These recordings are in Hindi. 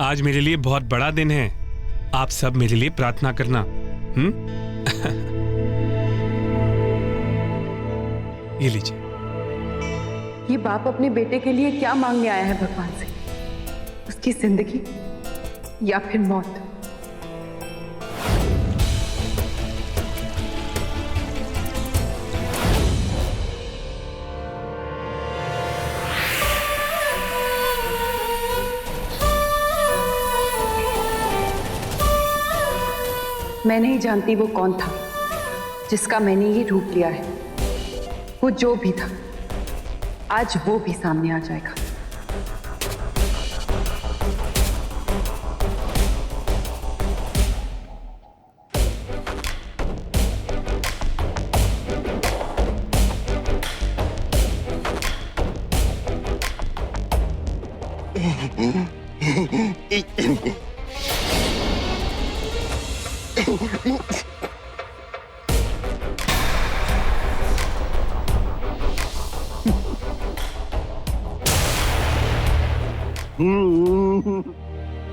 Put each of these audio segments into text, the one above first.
आज मेरे लिए बहुत बड़ा दिन है। आप सब मेरे लिए प्रार्थना करना। ये लीजिए। ये बाप अपने बेटे के लिए क्या मांगने आया है भगवान से? उसकी जिंदगी या फिर मौत? मैं नहीं जानती वो कौन था जिसका मैंने ये रूप लिया है। वो जो भी था, आज वो भी सामने आ जाएगा।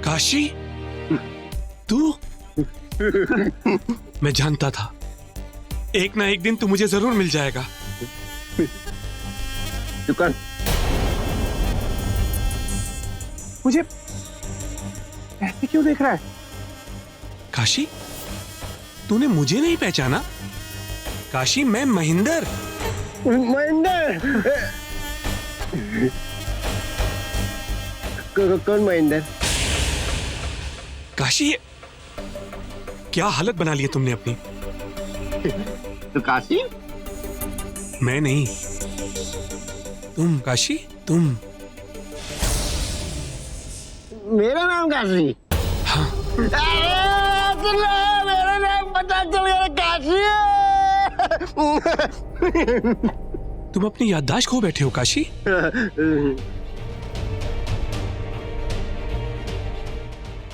काशी, तू? मैं जानता था एक ना एक दिन तू मुझे जरूर मिल जाएगा। दुकान मुझे ऐसे क्यों देख रहा है? काशी, तूने मुझे नहीं पहचाना? काशी, मैं महेंद्र। महेंद्र? कौन महेंद्र? काशी, क्या हालत बना ली है तुमने अपनी? तो काशी? मैं नहीं, तुम काशी, तुम। मेरा नाम काशी? हाँ। मेरा नाम पता चल गया, काशी है। तुम अपनी याददाश्त खो बैठे हो काशी।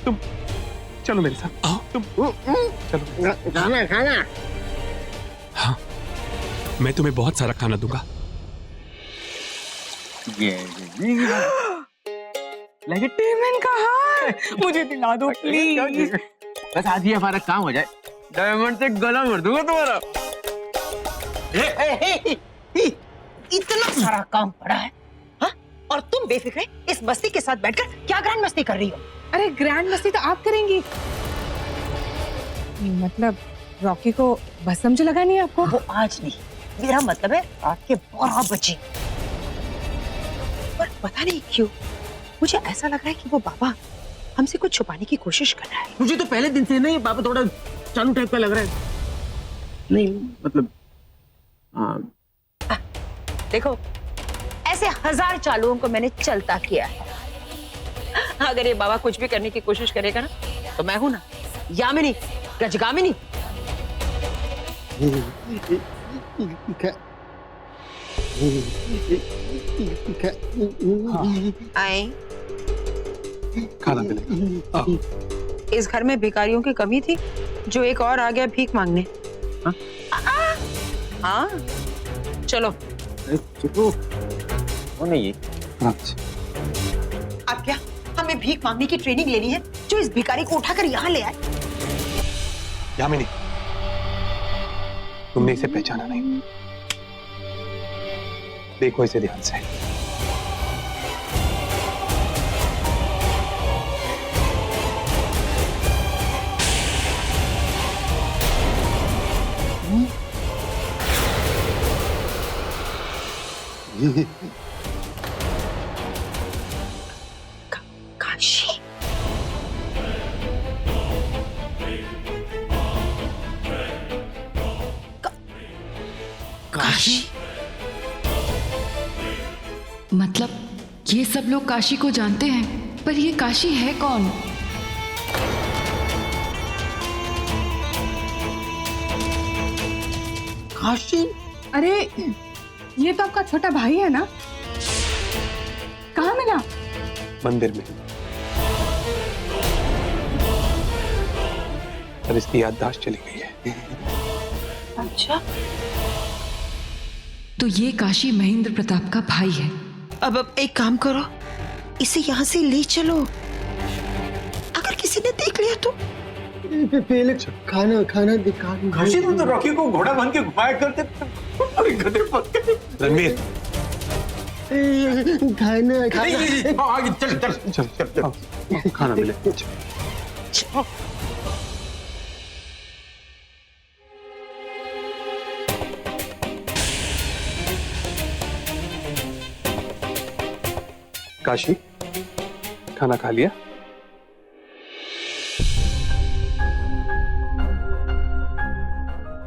तुम चलो मेरे साथ, आओ तुम। चलो। खाना खाना। हाँ, मैं तुम्हें बहुत सारा खाना दूंगा। पेमेंट कहाँ? मुझे दिला दो प्लीज। बस आज ही हमारा काम हो जाए, डायमंड से गला भर दूंगा तुम्हारा। इतना सारा काम पड़ा है, हाँ? और तुम बेफिक्रे इस बस्ती के साथ बैठकर क्या ग्रैंड मस्ती कर रही हो? अरे ग्रैंड मस्ती तो आप करेंगी। मतलब रॉकी को बस समझ लगानी है आपको? वो आज नहीं, मेरा मतलब है रात के 12 बजे। पर पता नहीं क्यों मुझे ऐसा लग रहा है कि वो बाबा हमसे कुछ छुपाने की कोशिश कर रहा है। मुझे तो पहले दिन से नहीं, पापा थोड़ा चालू टाइप का लग रहा है। नहीं मतलब देखो, ऐसे 1000 चालुओं को मैंने चलता किया है। अगर ये बाबा कुछ भी करने की कोशिश करेगा ना, तो मैं हूं ना, यामिनी, गजगामिनी। आए, खाना मिलेगा। इस घर में भिखारियों की कमी थी, जो एक और आ गया भीख मांगने। हाँ, चलो। नहीं, अब क्या हमें भीख मांगने की ट्रेनिंग लेनी है, जो इस भिखारी को उठाकर यहाँ ले आए? यामिनी, तुमने इसे पहचाना नहीं। देखो इसे ध्यान से। काशी, काशी? मतलब ये सब लोग काशी को जानते हैं, पर ये काशी है कौन? काशी? अरे ये तो आपका छोटा भाई है ना? कहाँ मिला? मंदिर में। और इसकी याददाश्त चली गई है। अच्छा, तो ये काशी महेंद्र प्रताप का भाई है। अब एक काम करो, इसे यहाँ से ले चलो। किसी ने देख लिया तो? पहले खाना खाना दिखा। काशी तुम तो रॉकी को घोड़ा बांध के घुमाया करते अरे गधे पक्के। रणवीर खाना आगे चल चल चल चल चल खाना मिले। काशी खाना खा लिया?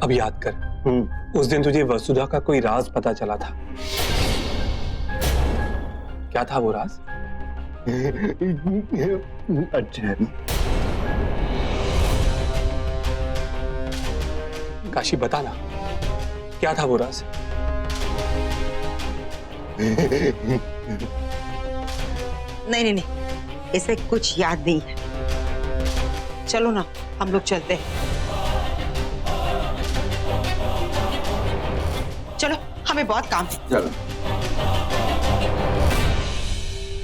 अब याद कर, उस दिन तुझे वसुधा का कोई राज पता चला था। क्या था वो राज? अच्छा काशी बताना, क्या था वो राज? नहीं नहीं नहीं, इसे कुछ याद नहीं है। चलो ना, हम लोग चलते हैं। चलो, हमें बहुत काम है। चलो।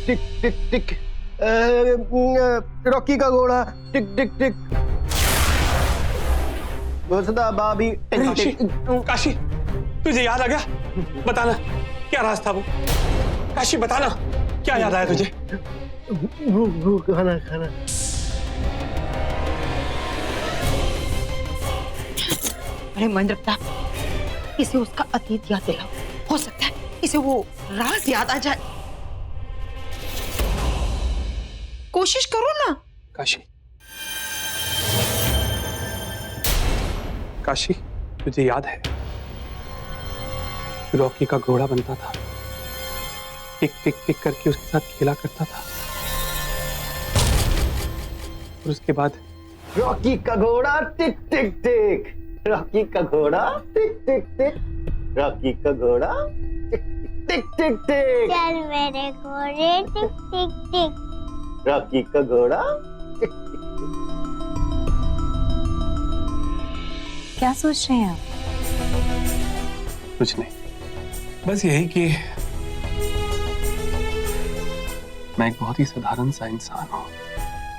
टिक टिक टिक, रॉकी का घोड़ा टिक टिक टिक, वसुधा भाभी टिक काशी, टिक। काशी तुझे याद आ गया? बताना क्या राज था वो? काशी बताना, क्या याद आया तुझे? खाना खाना। अरे महेंद्र प्रताप, इसे उसका अतीत याद दिलाओ। हो सकता है इसे वो राज याद आ जाए। कोशिश करो ना। काशी, काशी तुझे याद है रॉकी का घोड़ा बनता था, टिक टिक टिक करके उसके साथ खेला करता था, और उसके बाद रॉकी का घोड़ा टिक टिक टिक, रॉकी का घोड़ा टिक टिक टिक, रॉकी का घोड़ा टिक टिक टिक टिक, चल मेरे घोड़े टिक टिक टिक। रॉकी का घोड़ा टिक टिक। क्या सोच रहे हैं आप? कुछ नहीं, बस यही कि मैं एक बहुत ही साधारण सा इंसान हूं।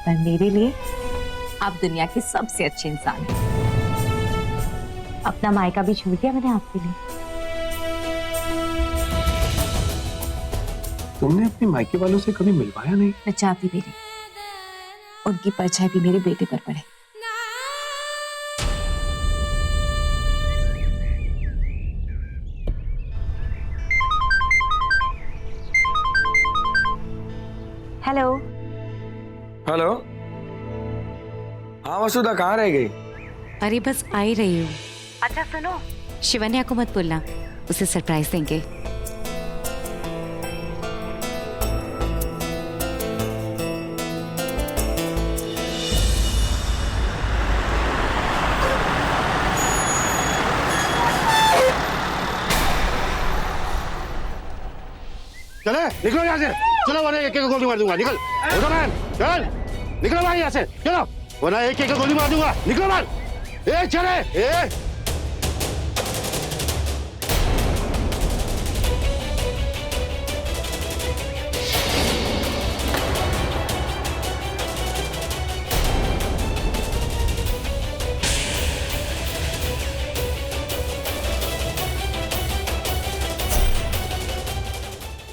पर मेरे लिए आप दुनिया के सबसे अच्छे इंसान हैं। अपना मायका भी छोड़ दिया मैंने आपके लिए। तुमने अपने मायके वालों से कभी मिलवाया नहीं? मैं चाहती भी नहीं उनकी परछाई भी मेरे बेटे पर पड़े। हेलो। हेलो। हाँ वसुधा, कहाँ रह गई? अरे बस आ ही रही हूँ। अच्छा सुनो, शिवन्या को मत बोलना, उसे सरप्राइज देंगे। चले निकलो यहाँ से, चलो वरना एक एक गोली मार दूंगा। निकल मैन, चल निकलो भाई यहाँ से, चलो वरना एक एक गोली मार दूंगा। निकलो भाई, ए चले ए।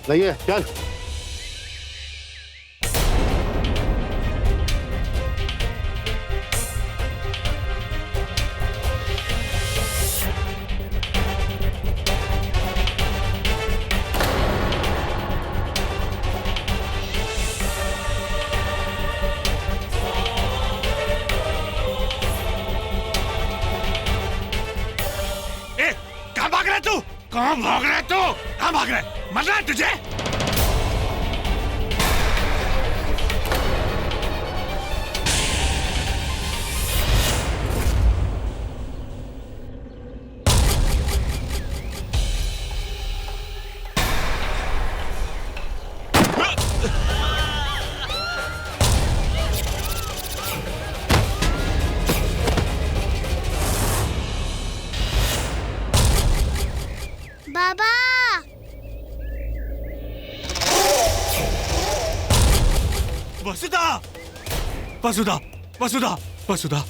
नहीं है, चल कहाँ भाग रहा तू? कहाँ भाग रहा तू? कहाँ भाग रहा है? मरना है तुझे? बाबा वसुधा, वसुधा, वसुधा, वसुधा,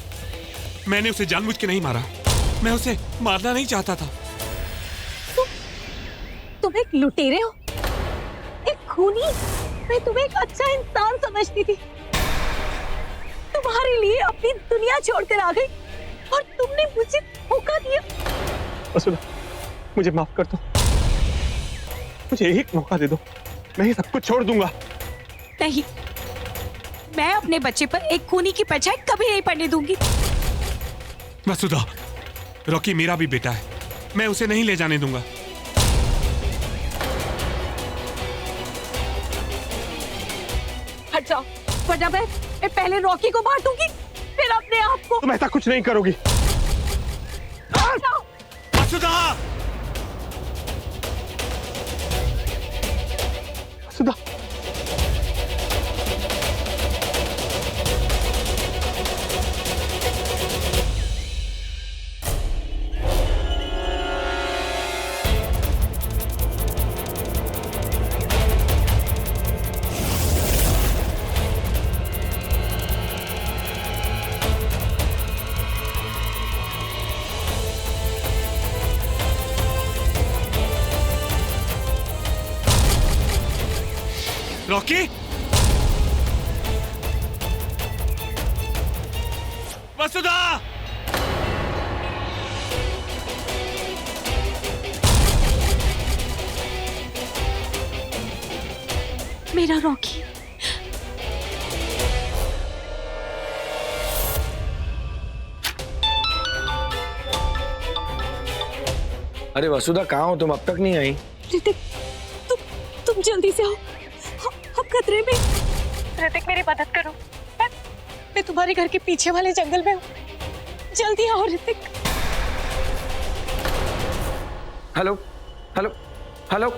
मैंने उसे जानबूझ के नहीं मारा। मैं उसे मारना नहीं चाहता था। तुम एक लुटेरे हो, एक खूनी। मैं तुम्हें एक अच्छा इंसान समझती थी। तुम्हारे लिए अपनी दुनिया छोड़कर आ गई और तुमने मुझे धोखा दिया। वसुधा, मुझे माफ कर दो। मुझे एक मौका दे दो, मैं ये सब कुछ छोड़ दूंगा। नहीं, मैं अपने बच्चे पर एक खूनी की परछाई कभी नहीं पड़ने दूंगी। वसुधा, रॉकी मेरा भी बेटा है, मैं उसे नहीं ले जाने दूंगा। हट जाओ, वरना मैं पहले रॉकी को मार दूंगी, फिर अपने आप को। तुम ऐसा कुछ नहीं करोगी। हट जाओ। वसुधा, वसुधा, रॉकी, वसुधा, मेरा रॉकी। अरे वसुधा, कहाँ हो तुम? अब तक नहीं आई? ऋतिक, तुम जल्दी से आओ, हम खतरे में। ऋतिक, मेरी मदद करो। मैं तुम्हारे घर के पीछे वाले जंगल में हूँ, जल्दी आओ Hrithik. Hello hello hello.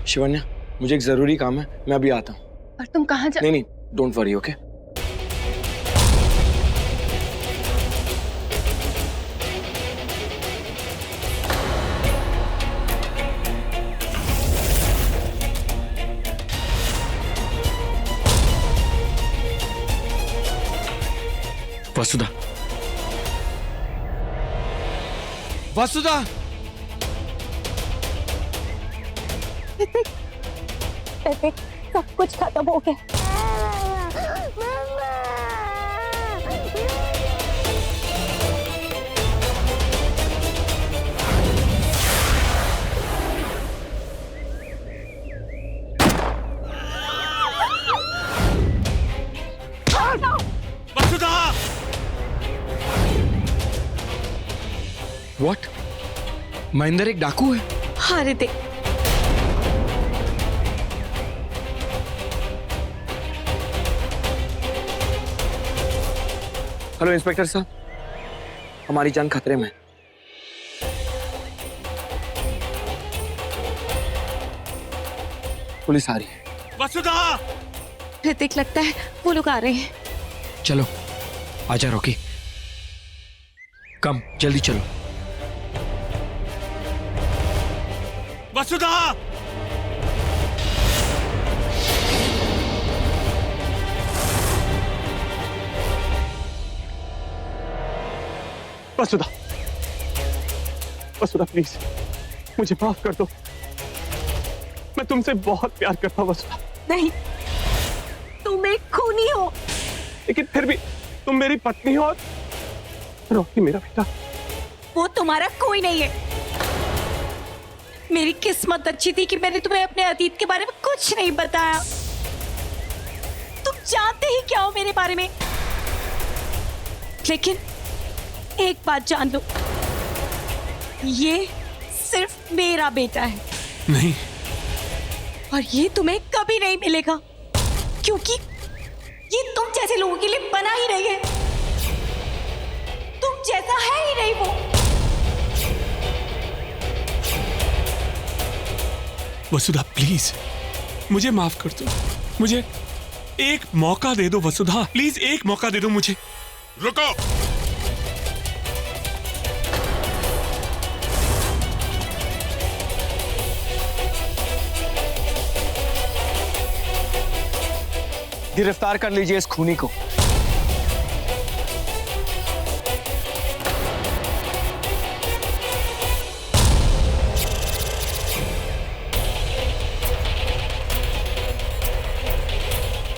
Shivanya, मुझे एक जरूरी काम है, मैं अभी आता हूँ। और तुम कहाँ जा? नहीं, डोंट वरी, ओके? वसुधा, वसुधा, ऋतिक, सब कुछ खत्म हो गया। वसुधा, व्हाट? महेंद्र एक डाकू है? हाँ ऋतिक, हेलो इंस्पेक्टर साहब, हमारी जान खतरे में। पुलिस आ रही है। वसुधा, ऋतिक, लगता है वो लोग आ रहे हैं। चलो आजा रॉकी, कम जल्दी चलो। वसुधा, वसुधा, वसुधा प्लीज मुझे माफ कर दो। मैं तुमसे बहुत प्यार करता हूँ वसुधा। नहीं, तुम एक खूनी हो। लेकिन फिर भी तुम मेरी पत्नी हो और रॉकी मेरा बेटा। वो तुम्हारा कोई नहीं है। मेरी किस्मत अच्छी थी कि मैंने तुम्हें अपने अतीत के बारे में कुछ नहीं बताया। तुम जानते ही क्या हो मेरे बारे में। लेकिन एक बात जान लो, ये सिर्फ मेरा बेटा है। नहीं, और ये तुम्हें कभी नहीं मिलेगा, क्योंकि ये तुम जैसे लोगों के लिए बना ही नहीं है। तुम जैसा है ही नहीं वो। वसुधा प्लीज मुझे माफ कर दो। एक मौका दे दो वसुधा, प्लीज एक मौका दे दो मुझे। रुको। गिरफ्तार कर लीजिए इस खूनी को।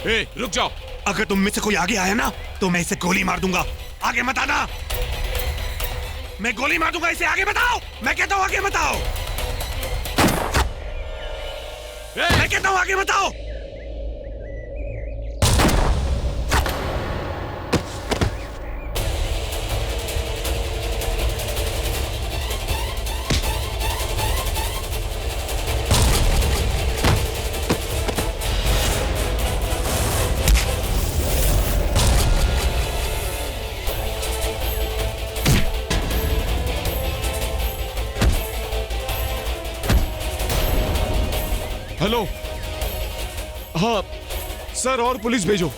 ए, रुक जाओ। अगर तुम में से कोई आगे आया ना तो मैं इसे गोली मार दूंगा। आगे मत आना, मैं गोली मार दूंगा इसे। आगे बताओ, मैं कहता हूं आगे बताओ, मैं कहता हूं आगे बताओ। हेलो। हाँ सर, और पुलिस भेजो।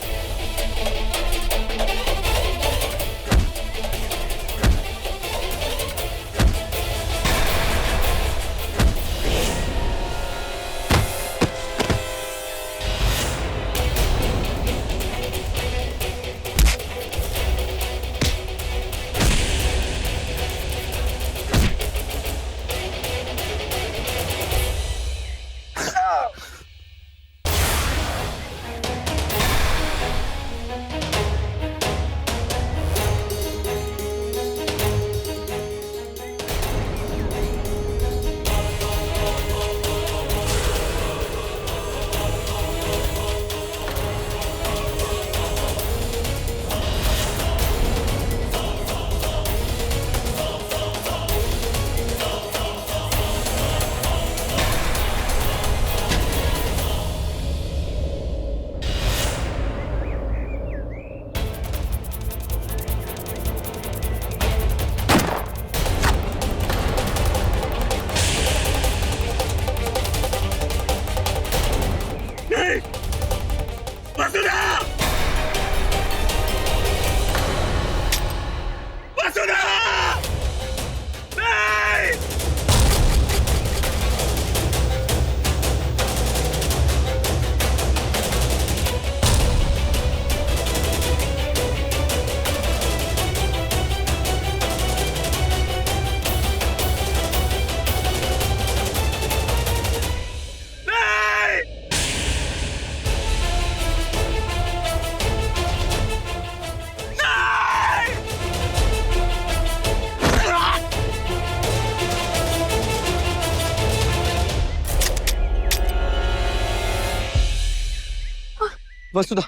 वसुधा,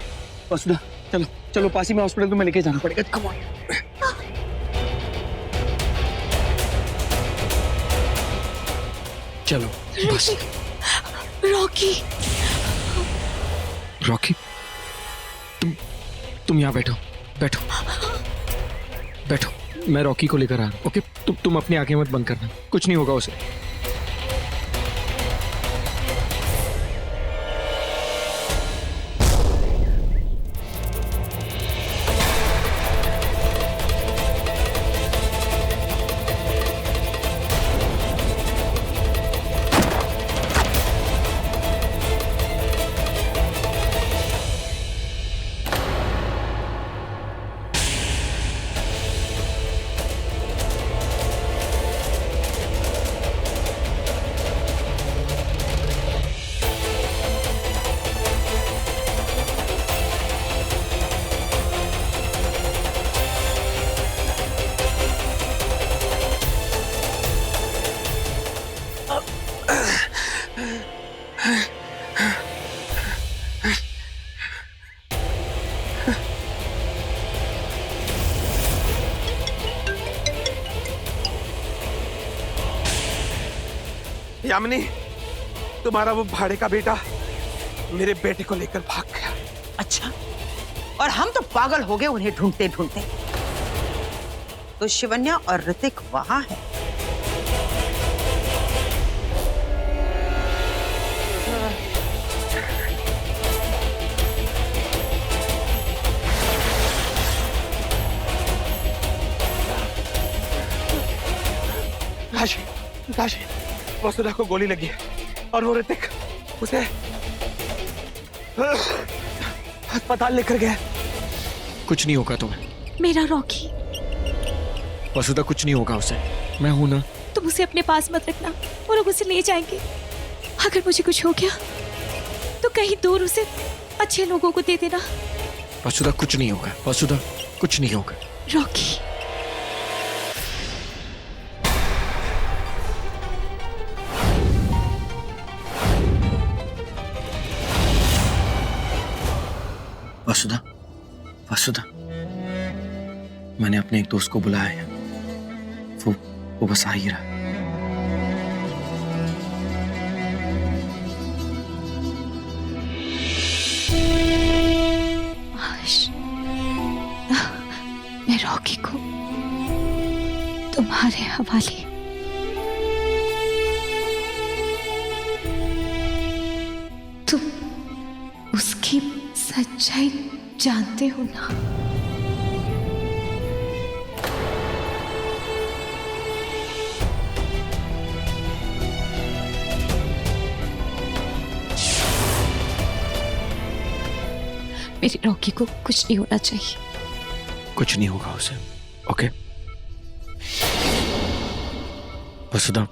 वसुधा चलो चलो, पास ही में हॉस्पिटल तुम्हें लेके जाना पड़ेगा। Come on. चलो बस। रॉकी, रॉकी, तुम यहाँ बैठो, बैठो बैठो, मैं रॉकी को लेकर आ रहा हूँ। ओके, तुम अपनी आंखें मत बंद करना, कुछ नहीं होगा उसे। यामिनी, तुम्हारा वो भाड़े का बेटा मेरे बेटे को लेकर भाग गया। अच्छा, और हम तो पागल हो गए उन्हें ढूंढते ढूंढते। तो शिवन्या और ऋतिक वहां है। काशी, वसुधा को गोली लगी है और वो ऋतिक उसे अस्पताल लेकर गया। कुछ नहीं होगा तुम्हें। मेरा रॉकी, वसुधा कुछ नहीं होगा उसे, मैं हूं ना। तुम उसे अपने पास मत रखना, वो लोग उसे ले जाएंगे। अगर मुझे कुछ हो गया तो कहीं दूर उसे अच्छे लोगों को दे देना। वसुधा कुछ नहीं होगा, वसुधा कुछ नहीं होगा। रॉकी, वसुधा, वसुधा, मैंने अपने एक दोस्त को बुलाया है, वो बस आ ही रहा। मैं रॉकी को तुम्हारे हवाले। तुम उसकी सच्चाई जानते हो ना? मेरी रॉकी को कुछ नहीं होना चाहिए। कुछ नहीं होगा उसे, ओके? वसुधा,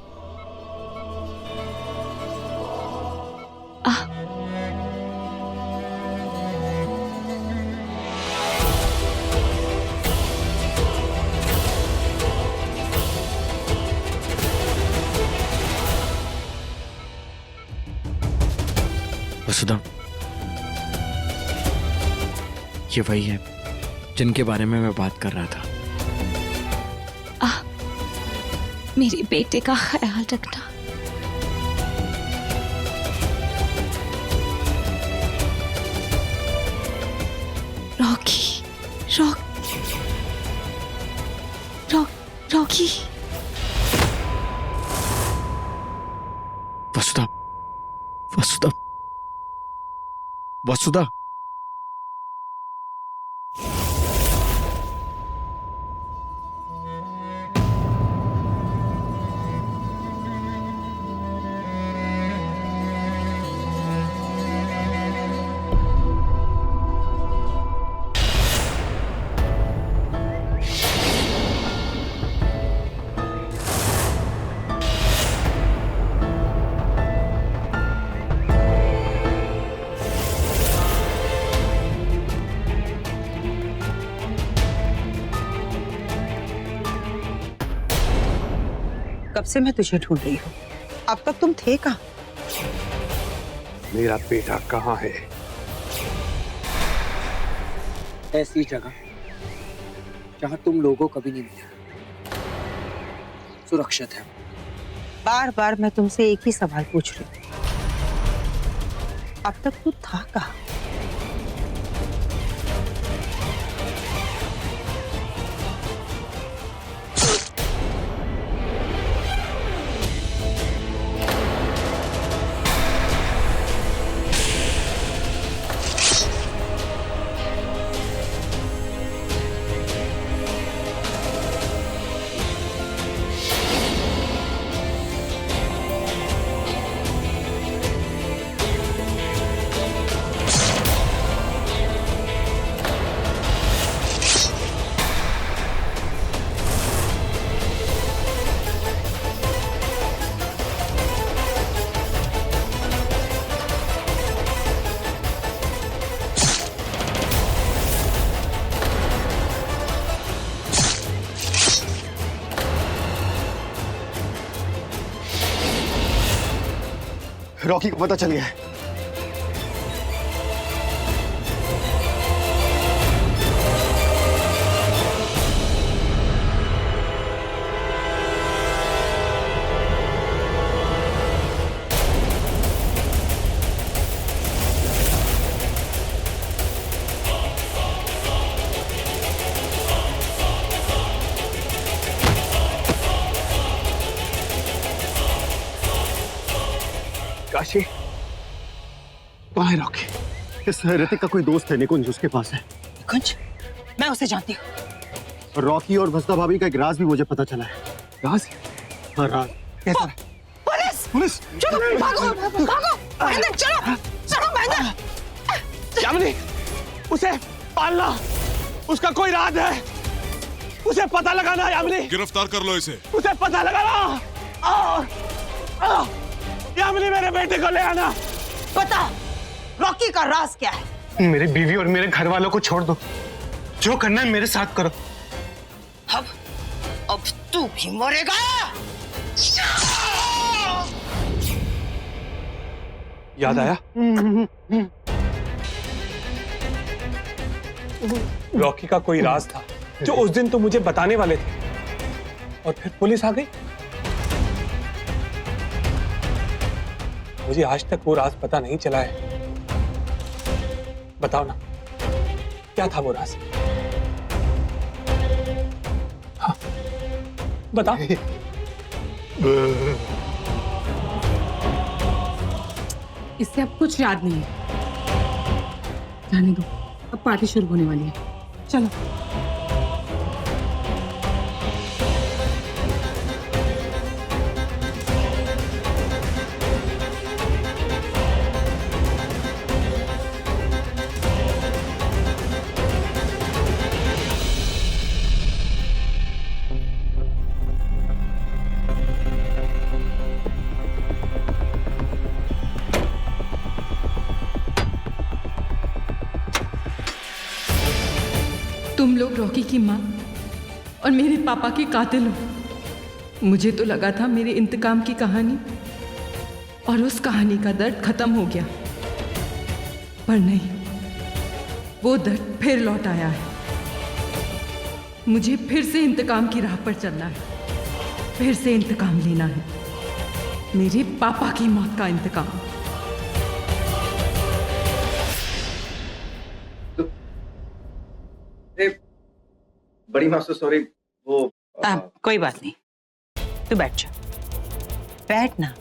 वसुधा, ये वही है जिनके बारे में मैं बात कर रहा था। मेरे बेटे का ख्याल रखना। Rocky, Rocky. वसुधा, वसुधा, वसुधा, कब से मैं तुझे ढूंढ रही हूँ, अब तक तुम थे कहाँ? मेरा बेटा कहाँ है? ऐसी जगह जहाँ तुम लोगों कभी नहीं मिले, सुरक्षित है। बार बार मैं तुमसे एक ही सवाल पूछ रही हूँ, अब तक तू था कहाँ? रॉकी को पता चल गया है। काशी, कहाँ है रॉकी? इस ऋतिक का कोई दोस्त है निकुंज, उसके पास है। निकुंज? मैं उसे जानती हूँ। रॉकी और वसुधा भाभी का एक राज भी मुझे पता चला है। राज? हाँ, राज। कैसा है? पुलिस पुलिस चलो भागो भागो महेंद्र चलो चलो महेंद्र। यामिनी, उसे पालना, उसका कोई राज है, उसे पता लगाना। यामिनी, गिरफ्तार कर लो इसे। उसे पता लगाना। यामिनी, मेरे बेटे को ले आना। बता रॉकी का राज क्या है? मेरी बीवी और मेरे घर वालों को छोड़ दो, जो करना है मेरे साथ करो। अब तू भी मरेगा। याद आया? रॉकी का कोई राज था जो उस दिन तो मुझे बताने वाले थे, और फिर पुलिस आ गई। मुझे आज तक वो राज पता नहीं चला है। बताओ ना, क्या था वो राज? हाँ, बताओ। इससे अब कुछ याद नहीं है। जाने दो, अब पार्टी शुरू होने वाली है। चलो। तुम लोग रॉकी की माँ और मेरे पापा के कातिल हो। मुझे तो लगा था मेरे इंतकाम की कहानी और उस कहानी का दर्द खत्म हो गया, पर नहीं, वो दर्द फिर लौट आया है। मुझे फिर से इंतकाम की राह पर चलना है, फिर से इंतकाम लेना है, मेरे पापा की मौत का इंतकाम। बड़ी माँ से सॉरी, वो कोई बात नहीं, तू बैठ जा, बैठ ना,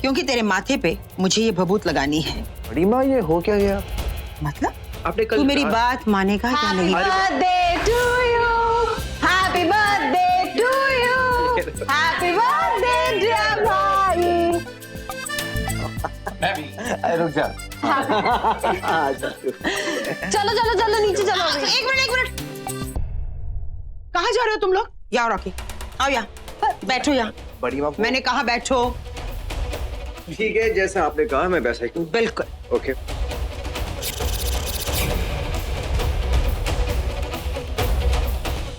क्योंकि तेरे माथे पे मुझे ये भभूत लगानी है। बड़ी माँ, ये हो क्या गया? मतलब आपने कल तू मेरी बात मानेगा या नहीं? Birthday to you, happy birthday to you, happy birthday dear भाई। रुक जा। चलो चलो चलो नीचे चलो। एक मिनट, कहाँ जा रहे हो तुम लोग? यहाँ रॉकी, आओ यहाँ, बैठो यहाँ। बड़ी माँ, मैंने कहा बैठो। ठीक है, जैसा आपने कहा मैं वैसा ही। बिल्कुल। ओके।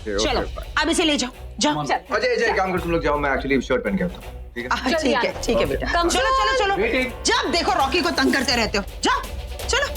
चलो अब इसे ले जाओ, जाओ। अजय अजय, काम कर, तुम लोग जाओ, मैं एक्चुअली शर्ट पहन के आता हूँ। ठीक है, ठीक है बेटा, चलो चलो चलो। जब देखो रॉकी को तंग करते रहते हो, जाओ चलो।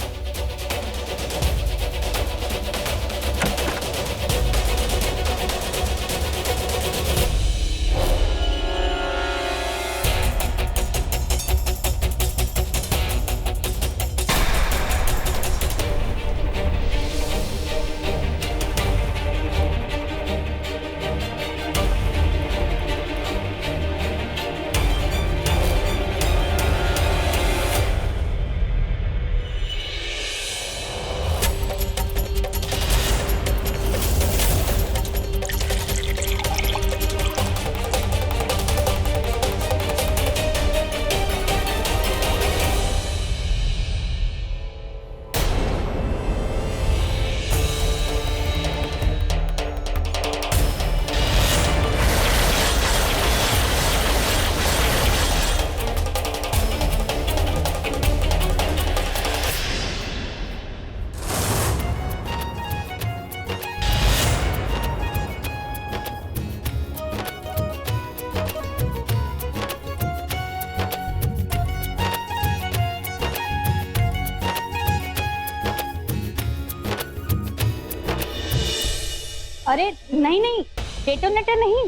अरे नहीं नहीं, डेटोनेटर नहीं,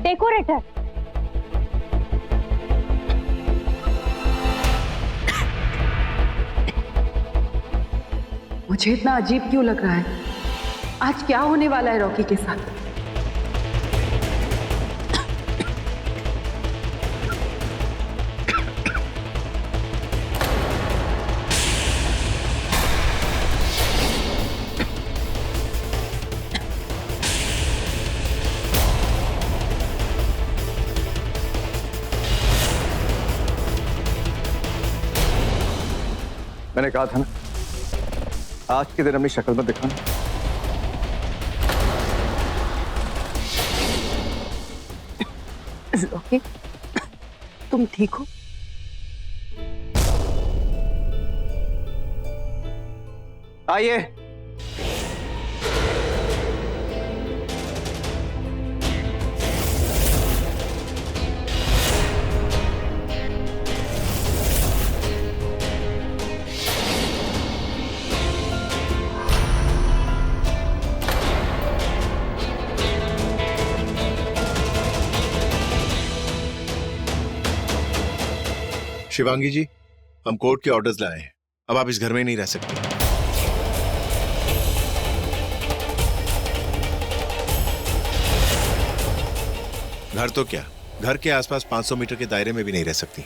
डेकोरेटर। मुझे इतना अजीब क्यों लग रहा है? आज क्या होने वाला है रॉकी के साथ? मैंने कहा था ना, आज के दिन अपनी शक्ल में दिखाना। रॉकी, तुम ठीक हो? आइए। शिवांगी जी, हम कोर्ट के ऑर्डर्स लाए हैं। अब आप इस घर में नहीं रह सकते। घर तो क्या, घर के आसपास 500 मीटर के दायरे में भी नहीं रह सकती।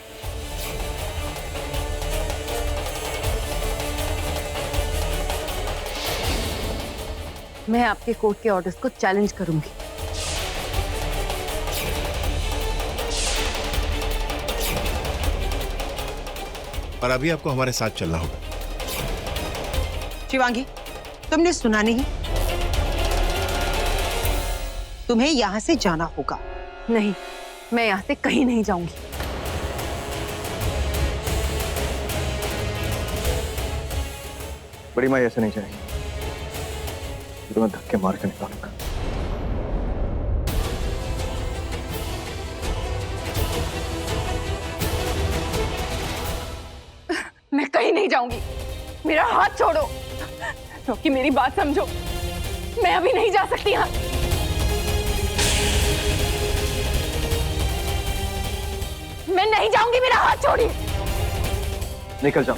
मैं आपके कोर्ट के ऑर्डर्स को चैलेंज करूंगी। और अभी आपको हमारे साथ चलना होगा। शिवांगी, तुमने सुना नहीं? तुम्हें यहाँ से जाना होगा। नहीं, मैं यहाँ से कहीं नहीं जाऊंगी। बड़ी माँ ऐसे नहीं जाएगी, तो मैं धक्के मार के निकालूंगा। मैं कहीं नहीं जाऊंगी। मेरा हाथ छोड़ो। रॉकी, मेरी बात समझो। मैं अभी नहीं जा सकती। यहाँ मैं नहीं जाऊंगी। मेरा हाथ छोड़िए। निकल जाओ।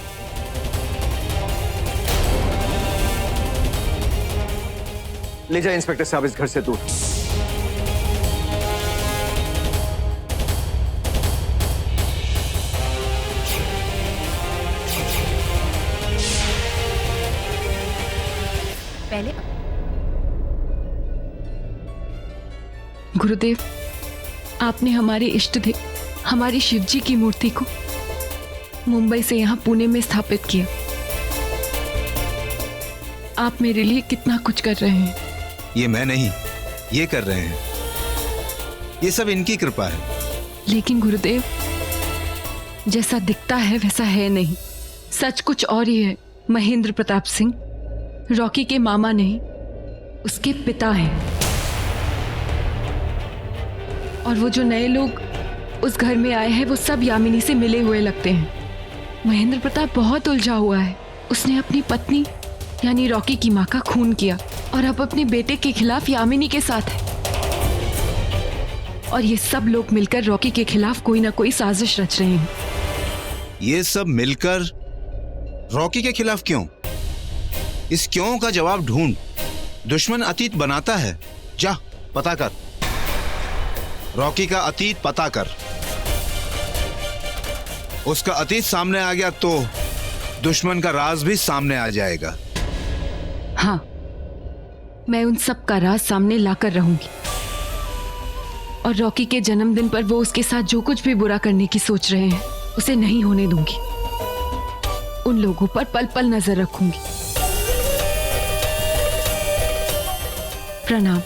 ले जाए इंस्पेक्टर साहब इस घर से दूर। पहले गुरुदेव, आपने हमारे इष्ट देव, हमारी शिवजी की मूर्ति को मुंबई से यहाँ पुणे में स्थापित किया। आप मेरे लिए कितना कुछ कर रहे हैं। ये मैं नहीं, ये कर रहे हैं। ये सब इनकी कृपा है। लेकिन गुरुदेव, जैसा दिखता है वैसा है नहीं। सच कुछ और ही है। महेंद्र प्रताप सिंह रॉकी के मामा नहीं, उसके पिता हैं। और वो जो नए लोग उस घर में आए हैं वो सब यामिनी से मिले हुए लगते हैं। महेंद्र प्रताप बहुत उलझा हुआ है। उसने अपनी पत्नी यानी रॉकी की माँ का खून किया और अब अपने बेटे के खिलाफ यामिनी के साथ है। और ये सब लोग मिलकर रॉकी के खिलाफ कोई ना कोई साजिश रच रहे हैं। ये सब मिलकर रॉकी के खिलाफ क्यों? इस क्यों का जवाब ढूंढ। दुश्मन अतीत बनाता है। जा पता कर, रॉकी का अतीत पता कर। उसका अतीत सामने आ गया तो दुश्मन का राज भी सामने आ जाएगा। हाँ, मैं उन सब का राज सामने लाकर रहूंगी। और रॉकी के जन्मदिन पर वो उसके साथ जो कुछ भी बुरा करने की सोच रहे हैं उसे नहीं होने दूंगी। उन लोगों पर पल पल नजर रखूंगी। प्रणाम।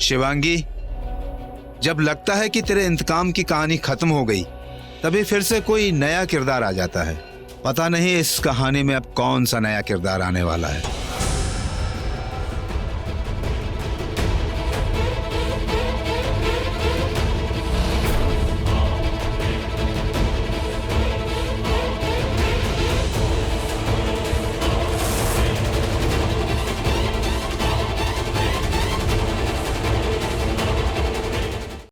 शिवांगी, जब लगता है कि तेरे इंतकाम की कहानी खत्म हो गई, तभी फिर से कोई नया किरदार आ जाता है। पता नहीं इस कहानी में अब कौन सा नया किरदार आने वाला है।